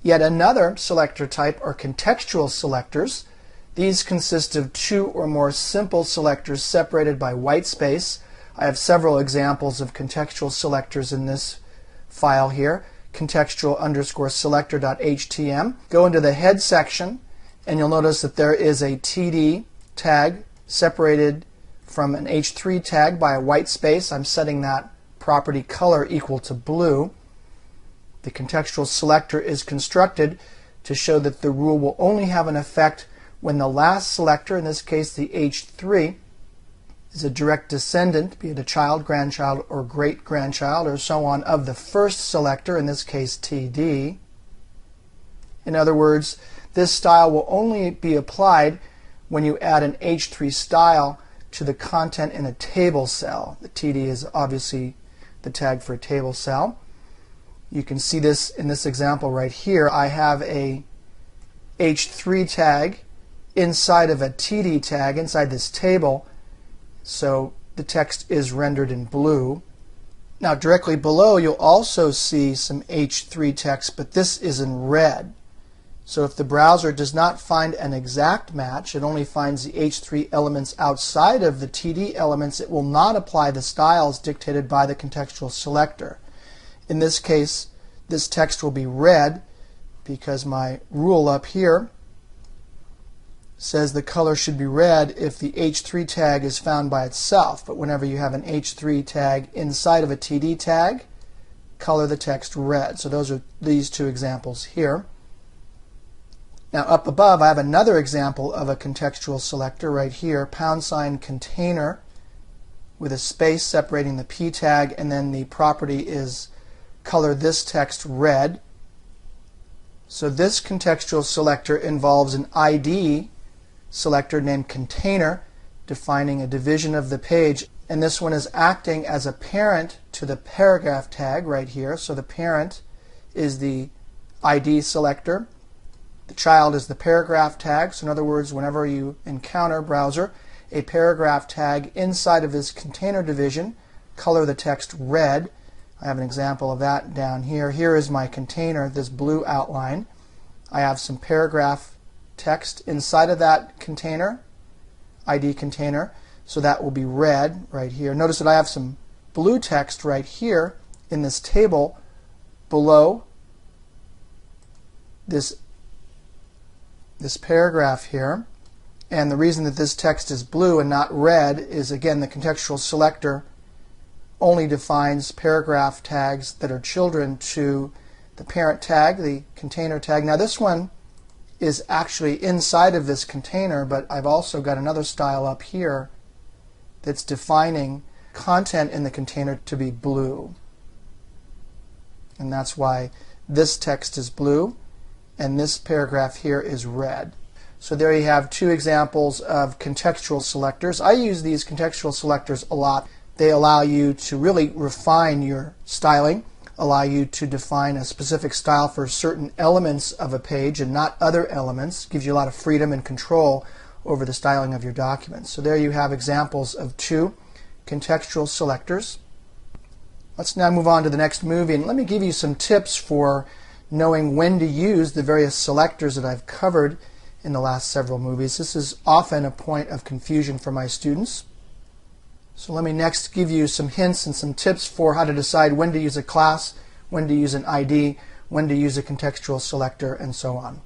Yet another selector type are contextual selectors. These consist of two or more simple selectors separated by white space. I have several examples of contextual selectors in this file here, contextual_selector.htm. Go into the head section and you'll notice that there is a TD tag separated from an H3 tag by a white space. I'm setting that property color equal to blue. The contextual selector is constructed to show that the rule will only have an effect when the last selector, in this case the H3, is a direct descendant, be it a child, grandchild, or great-grandchild, or so on, of the first selector, in this case TD. In other words, this style will only be applied when you add an H3 style to the content in a table cell. The TD is obviously the tag for a table cell. You can see this in this example right here. I have a H3 tag inside of a TD tag inside this table, so the text is rendered in blue. Now directly below you'll also see some H3 text, but this is in red. So if the browser does not find an exact match, it only finds the H3 elements outside of the TD elements, it will not apply the styles dictated by the contextual selector. In this case, this text will be red because my rule up here says the color should be red if the H3 tag is found by itself. But whenever you have an H3 tag inside of a TD tag, color the text red. So those are these two examples here. Now up above I have another example of a contextual selector right here, #container with a space separating the P tag, and then the property is color this text red. So this contextual selector involves an ID selector named container defining a division of the page, and this one is acting as a parent to the paragraph tag right here. So the parent is the ID selector, the child is the paragraph tag. So in other words, whenever you encounter, browser, a paragraph tag inside of this container division, color the text red. I have an example of that down here. Here is my container, this blue outline. I have some paragraph text inside of that container, ID container, so that will be red right here. Notice that I have some blue text right here in this table below this paragraph here. And the reason that this text is blue and not red is, again, the contextual selector only defines paragraph tags that are children to the parent tag, the container tag. Now this one is actually inside of this container, but I've also got another style up here that's defining content in the container to be blue. And that's why this text is blue and this paragraph here is red. So there you have two examples of contextual selectors. I use these contextual selectors a lot. They allow you to really refine your styling, allow you to define a specific style for certain elements of a page and not other elements. Gives you a lot of freedom and control over the styling of your documents. So there you have examples of two contextual selectors. Let's now move on to the next movie, and let me give you some tips for knowing when to use the various selectors that I've covered in the last several movies. This is often a point of confusion for my students. So let me next give you some hints and some tips for how to decide when to use a class, when to use an ID, when to use a contextual selector, and so on.